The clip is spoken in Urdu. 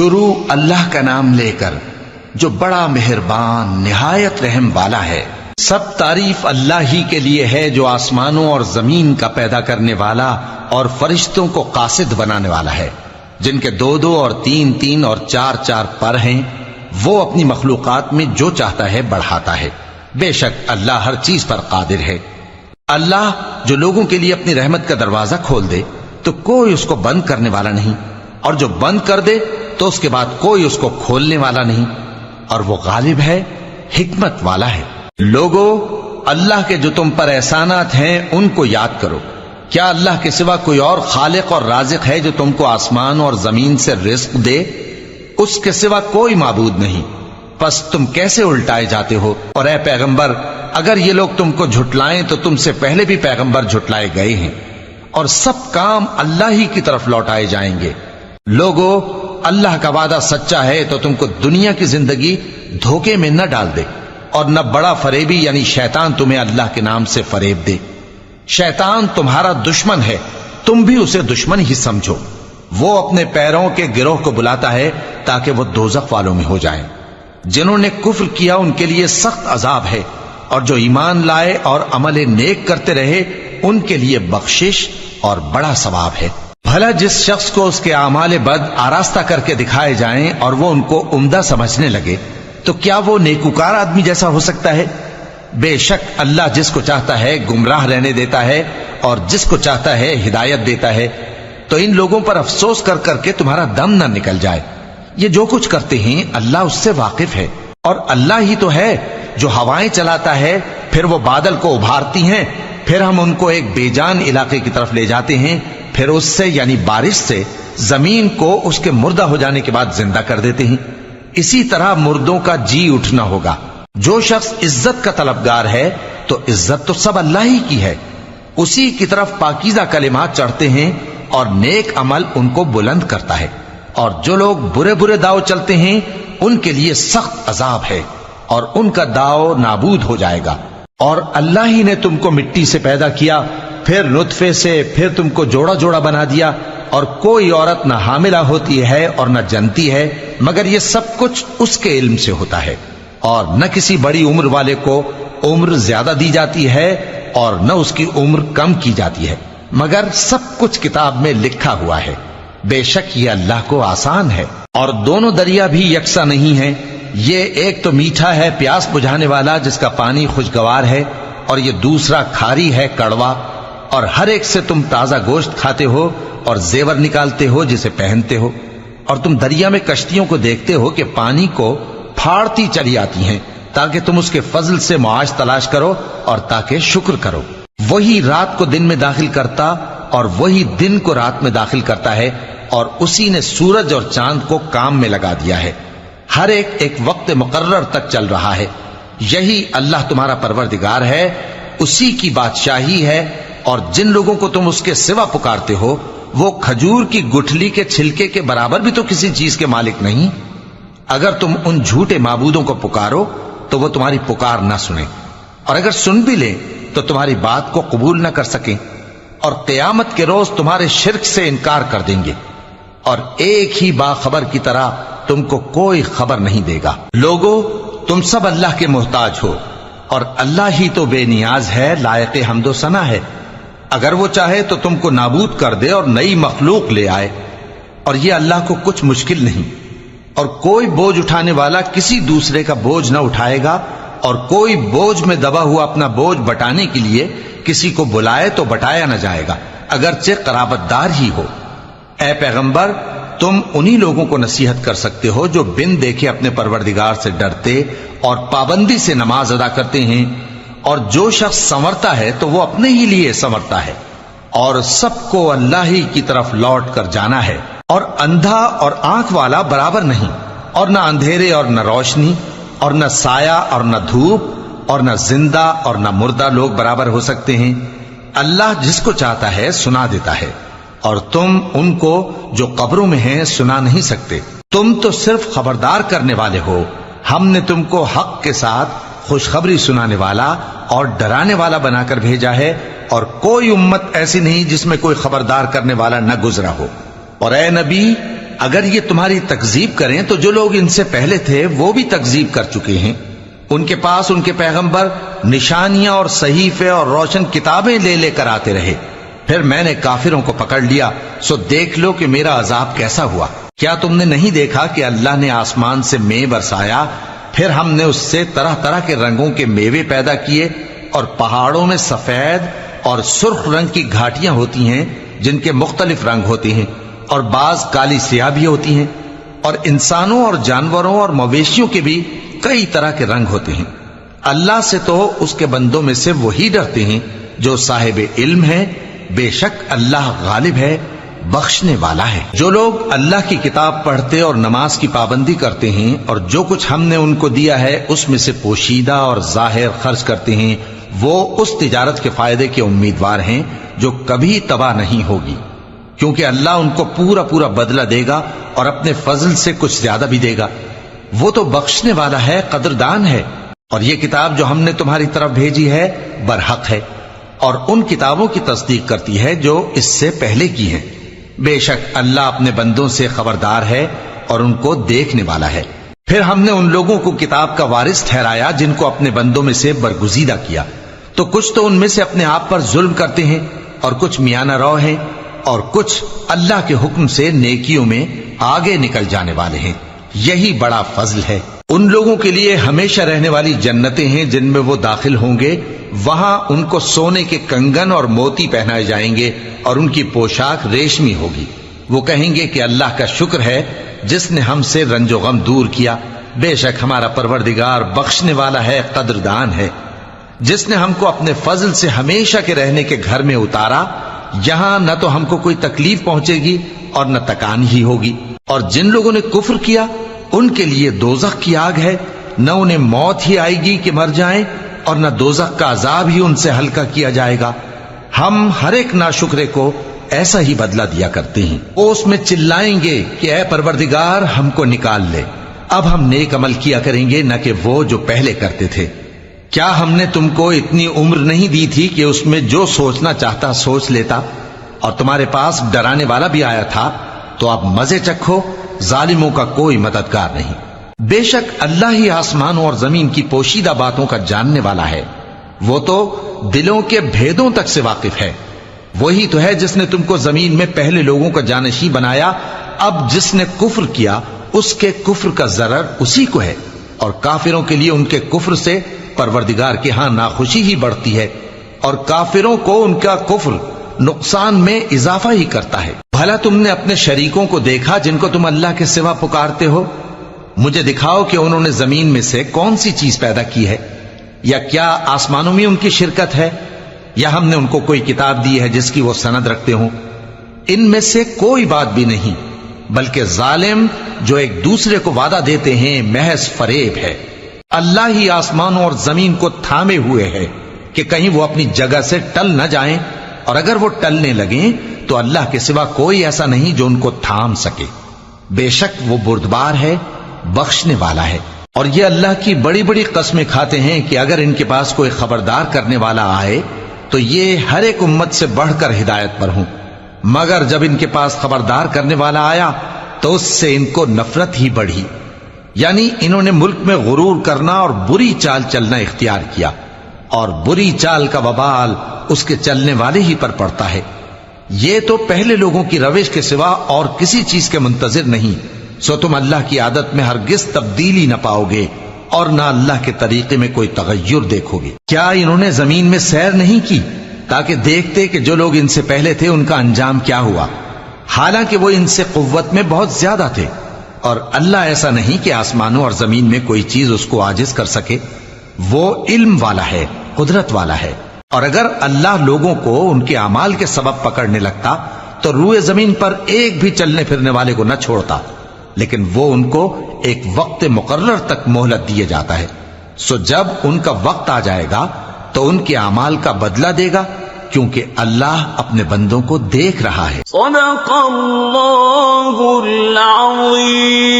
شروع اللہ کا نام لے کر جو بڑا مہربان نہایت رحم والا ہے۔ سب تعریف اللہ ہی کے لیے ہے جو آسمانوں اور زمین کا پیدا کرنے والا اور فرشتوں کو قاصد بنانے والا ہے، جن کے 2 اور 3 اور 4 پر ہیں۔ وہ اپنی مخلوقات میں جو چاہتا ہے بڑھاتا ہے، بے شک اللہ ہر چیز پر قادر ہے۔ اللہ جو لوگوں کے لیے اپنی رحمت کا دروازہ کھول دے تو کوئی اس کو بند کرنے والا نہیں، اور جو بند کر دے تو اس کے بعد کوئی اس کو کھولنے والا نہیں، اور وہ غالب ہے، حکمت والا ہے۔ لوگو، اللہ کے جو تم پر احسانات ہیں ان کو یاد کرو۔ کیا اللہ کے سوا کوئی اور خالق اور رازق ہے جو تم کو آسمان اور زمین سے رزق دے؟ اس کے سوا کوئی معبود نہیں، پس تم کیسے الٹائے جاتے ہو؟ اور اے پیغمبر، اگر یہ لوگ تم کو جھٹلائیں تو تم سے پہلے بھی پیغمبر جھٹلائے گئے ہیں، اور سب کام اللہ ہی کی طرف لوٹائے جائیں گے۔ لوگو، اللہ کا وعدہ سچا ہے تو تم کو دنیا کی زندگی دھوکے میں نہ ڈال دے، اور نہ بڑا فریبی یعنی شیطان تمہیں اللہ کے نام سے فریب دے۔ شیطان تمہارا دشمن ہے، تم بھی اسے دشمن ہی سمجھو۔ وہ اپنے پیروں کے گروہ کو بلاتا ہے تاکہ وہ دوزخ والوں میں ہو جائیں۔ جنہوں نے کفر کیا ان کے لیے سخت عذاب ہے، اور جو ایمان لائے اور عمل نیک کرتے رہے ان کے لیے بخشش اور بڑا ثواب ہے۔ بھلا جس شخص کو اس کے اعمال بد آراستہ کر کے دکھائے جائیں اور وہ ان کو عمدہ سمجھنے لگے تو کیا وہ نیکوکار آدمی جیسا ہو سکتا ہے؟ بے شک اللہ جس کو چاہتا ہے گمراہ رہنے دیتا ہے اور جس کو چاہتا ہے ہدایت دیتا ہے۔ تو ان لوگوں پر افسوس کر کر کے تمہارا دم نہ نکل جائے، یہ جو کچھ کرتے ہیں اللہ اس سے واقف ہے۔ اور اللہ ہی تو ہے جو ہوائیں چلاتا ہے، پھر وہ بادل کو ابھارتی ہیں، پھر ہم ان کو ایک بے جان علاقے کی طرف لے جاتے ہیں، پھر اس سے یعنی بارش سے زمین کو اس کے مردہ ہو جانے کے بعد زندہ کر دیتے ہیں۔ اسی طرح مردوں کا جی اٹھنا ہوگا۔ جو شخص عزت کا طلبگار ہے تو عزت تو سب اللہ ہی کی ہے، اسی کی طرف پاکیزہ کلمات چڑھتے ہیں اور نیک عمل ان کو بلند کرتا ہے۔ اور جو لوگ برے برے داؤ چلتے ہیں ان کے لیے سخت عذاب ہے، اور ان کا داؤ نابود ہو جائے گا۔ اور اللہ ہی نے تم کو مٹی سے پیدا کیا، پھر نطفے سے، پھر تم کو جوڑا جوڑا بنا دیا، اور کوئی عورت نہ حاملہ ہوتی ہے اور نہ جنتی ہے، مگر یہ سب کچھ اس کے علم سے ہوتا ہے۔ اور نہ کسی بڑی عمر والے کو عمر زیادہ دی جاتی ہے اور نہ اس کی عمر کم کی جاتی ہے، مگر سب کچھ کتاب میں لکھا ہوا ہے۔ بے شک یہ اللہ کو آسان ہے۔ اور دونوں دریا بھی یکساں نہیں ہیں، یہ ایک تو میٹھا ہے پیاس بجھانے والا جس کا پانی خوشگوار ہے، اور یہ دوسرا کھاری ہے کڑوا۔ اور ہر ایک سے تم تازہ گوشت کھاتے ہو اور زیور نکالتے ہو جسے پہنتے ہو۔ اور تم دریا میں کشتیوں کو دیکھتے ہو کہ پانی کو پھاڑتی چلی آتی ہیں تاکہ تم اس کے فضل سے معاش تلاش کرو اور تاکہ شکر کرو۔ وہی رات کو دن میں داخل کرتا اور وہی دن کو رات میں داخل کرتا ہے، اور اسی نے سورج اور چاند کو کام میں لگا دیا ہے، ہر ایک ایک وقت مقرر تک چل رہا ہے۔ یہی اللہ تمہارا پروردگار ہے، اسی کی بادشاہی ہے۔ اور جن لوگوں کو تم اس کے سوا پکارتے ہو وہ کھجور کی گٹھلی کے چھلکے کے برابر بھی تو کسی چیز کے مالک نہیں۔ اگر تم ان جھوٹے معبودوں کو پکارو تو وہ تمہاری پکار نہ سنیں، اور اگر سن بھی لیں تو تمہاری بات کو قبول نہ کر سکیں، اور قیامت کے روز تمہارے شرک سے انکار کر دیں گے، اور ایک ہی باخبر کی طرح تم کو کوئی خبر نہیں دے گا۔ لوگو، تم سب اللہ کے محتاج ہو، اور اللہ ہی تو بے نیاز ہے، لائق حمد و ثنا ہے۔ اگر وہ چاہے تو تم کو نابود کر دے اور نئی مخلوق لے آئے، اور یہ اللہ کو کچھ مشکل نہیں۔ اور کوئی بوجھ اٹھانے والا کسی دوسرے کا بوجھ نہ اٹھائے گا، اور کوئی بوجھ میں دبا ہوا اپنا بوجھ بٹانے کے لیے کسی کو بلائے تو بٹایا نہ جائے گا، اگرچہ قرابت دار ہی ہو۔ اے پیغمبر، تم انہی لوگوں کو نصیحت کر سکتے ہو جو بن دیکھے اپنے پروردگار سے ڈرتے اور پابندی سے نماز ادا کرتے ہیں، اور جو شخص سنورتا ہے تو وہ اپنے ہی لیے سنورتا ہے، اور سب کو اللہ ہی کی طرف لوٹ کر جانا ہے۔ اور اندھا اور آنکھ والا برابر نہیں، اور نہ اندھیرے اور نہ روشنی، اور نہ سایہ اور نہ دھوپ، اور نہ زندہ اور نہ مردہ لوگ برابر ہو سکتے ہیں۔ اللہ جس کو چاہتا ہے سنا دیتا ہے، اور تم ان کو جو قبروں میں ہیں سنا نہیں سکتے۔ تم تو صرف خبردار کرنے والے ہو، ہم نے تم کو حق کے ساتھ خوشخبری سنانے والا اور ڈرانے والا بنا کر بھیجا ہے، اور کوئی امت ایسی نہیں جس میں کوئی خبردار کرنے والا نہ گزرا ہو۔ اور اے نبی، اگر یہ تمہاری تکذیب کریں تو جو لوگ ان سے پہلے تھے وہ بھی تکذیب کر چکے ہیں. ان کے پاس ان کے پیغمبر نشانیاں اور صحیفے اور روشن کتابیں لے لے کر آتے رہے. پھر میں نے کافروں کو پکڑ لیا، سو دیکھ لو کہ میرا عذاب کیسا ہوا. کیا تم نے نہیں دیکھا کہ اللہ نے آسمان سے مے برسایا، پھر ہم نے اس سے طرح طرح کے رنگوں کے میوے پیدا کیے، اور پہاڑوں میں سفید اور سرخ رنگ کی گھاٹیاں ہوتی ہیں جن کے مختلف رنگ ہوتے ہیں، اور بعض کالی سیاہ بھی ہوتی ہیں، اور انسانوں اور جانوروں اور مویشیوں کے بھی کئی طرح کے رنگ ہوتے ہیں. اللہ سے تو اس کے بندوں میں سے وہی ڈرتے ہیں جو صاحب علم ہے. بے شک اللہ غالب ہے، بخشنے والا ہے. جو لوگ اللہ کی کتاب پڑھتے اور نماز کی پابندی کرتے ہیں اور جو کچھ ہم نے ان کو دیا ہے اس میں سے پوشیدہ اور ظاہر خرچ کرتے ہیں، وہ اس تجارت کے فائدے کے امیدوار ہیں جو کبھی تباہ نہیں ہوگی، کیونکہ اللہ ان کو پورا پورا بدلہ دے گا اور اپنے فضل سے کچھ زیادہ بھی دے گا. وہ تو بخشنے والا ہے، قدردان ہے. اور یہ کتاب جو ہم نے تمہاری طرف بھیجی ہے برحق ہے، اور ان کتابوں کی تصدیق کرتی ہے جو اس سے پہلے کی ہیں. بے شک اللہ اپنے بندوں سے خبردار ہے اور ان کو دیکھنے والا ہے. پھر ہم نے ان لوگوں کو کتاب کا وارث ٹھہرایا جن کو اپنے بندوں میں سے برگزیدہ کیا، تو کچھ تو ان میں سے اپنے آپ پر ظلم کرتے ہیں اور کچھ میانہ رو ہیں، اور کچھ اللہ کے حکم سے نیکیوں میں آگے نکل جانے والے ہیں. یہی بڑا فضل ہے. ان لوگوں کے لیے ہمیشہ رہنے والی جنتیں ہیں جن میں وہ داخل ہوں گے. وہاں ان کو سونے کے کنگن اور موتی پہنائے جائیں گے اور ان کی پوشاک ریشمی ہوگی. وہ کہیں گے کہ اللہ کا شکر ہے جس نے ہم سے رنج و غم دور کیا. بے شک ہمارا پروردگار بخشنے والا ہے، قدردان ہے. جس نے ہم کو اپنے فضل سے ہمیشہ کے رہنے کے گھر میں اتارا، یہاں نہ تو ہم کو کوئی تکلیف پہنچے گی اور نہ تکان ہی ہوگی. اور جن لوگوں نے کفر کیا ان کے لیے دوزخ کی آگ ہے، نہ انہیں موت ہی آئے گی کہ مر جائیں، اور نہ دوزخ کا عذاب ہی ان سے ہلکا کیا جائے گا. ہم ہر ایک ناشکرے کو ایسا ہی بدلہ دیا کرتے ہیں. وہ اس میں چلائیں گے کہ اے پروردگار ہم کو نکال لے، اب ہم نیک عمل کیا کریں گے نہ کہ وہ جو پہلے کرتے تھے. کیا ہم نے تم کو اتنی عمر نہیں دی تھی کہ اس میں جو سوچنا چاہتا سوچ لیتا، اور تمہارے پاس ڈرانے والا بھی آیا تھا؟ تو اب مزے چکھو، ظالموں کا کوئی مددگار نہیں. بے شک اللہ ہی آسمانوں اور زمین کی پوشیدہ باتوں کا جاننے والا ہے. وہ تو دلوں کے بھیدوں تک سے واقف ہے. وہی تو ہے جس نے تم کو زمین میں پہلے لوگوں کا جانشین بنایا. اب جس نے کفر کیا اس کے کفر کا ضرر اسی کو ہے، اور کافروں کے لیے ان کے کفر سے پروردگار کے ہاں ناخوشی ہی بڑھتی ہے، اور کافروں کو ان کا کفر نقصان میں اضافہ ہی کرتا ہے. بھلا تم نے اپنے شریکوں کو دیکھا جن کو تم اللہ کے سوا پکارتے ہو؟ مجھے دکھاؤ کہ انہوں نے زمین میں سے کون سی چیز پیدا کی ہے، یا کیا آسمانوں میں ان کی شرکت ہے، یا ہم نے ان کو کوئی کتاب دی ہے جس کی وہ سند رکھتے ہوں؟ ان میں سے کوئی بات بھی نہیں، بلکہ ظالم جو ایک دوسرے کو وعدہ دیتے ہیں محض فریب ہے. اللہ ہی آسمانوں اور زمین کو تھامے ہوئے ہے کہ کہیں وہ اپنی جگہ سے ٹل نہ جائیں، اور اگر وہ ٹلنے لگیں تو اللہ کے سوا کوئی ایسا نہیں جو ان کو تھام سکے. بے شک وہ بردبار ہے، بخشنے والا ہے. اور یہ اللہ کی بڑی بڑی قسمیں کھاتے ہیں کہ اگر ان کے پاس کوئی خبردار کرنے والا آئے تو یہ ہر ایک امت سے بڑھ کر ہدایت پر ہوں، مگر جب ان کے پاس خبردار کرنے والا آیا تو اس سے ان کو نفرت ہی بڑھی. یعنی انہوں نے ملک میں غرور کرنا اور بری چال چلنا اختیار کیا، اور بری چال کا وبال اس کے چلنے والے ہی پر پڑتا ہے. یہ تو پہلے لوگوں کی روش کے سوا اور کسی چیز کے منتظر نہیں، سو تم اللہ کی عادت میں ہرگز تبدیلی نہ پاؤ گے اور نہ اللہ کے طریقے میں کوئی تغیر دیکھو گے. کیا انہوں نے زمین میں سیر نہیں کی تاکہ دیکھتے کہ جو لوگ ان سے پہلے تھے ان کا انجام کیا ہوا، حالانکہ وہ ان سے قوت میں بہت زیادہ تھے. اور اللہ ایسا نہیں کہ آسمانوں اور زمین میں کوئی چیز اس کو عاجز کر سکے. وہ علم والا ہے، قدرت والا ہے. اور اگر اللہ لوگوں کو ان کے اعمال کے سبب پکڑنے لگتا تو روئے زمین پر ایک بھی چلنے پھرنے والے کو نہ چھوڑتا، لیکن وہ ان کو ایک وقت مقرر تک مہلت دیے جاتا ہے. سو جب ان کا وقت آ جائے گا تو ان کے اعمال کا بدلہ دے گا، کیونکہ اللہ اپنے بندوں کو دیکھ رہا ہے. صدق اللہ العظیم.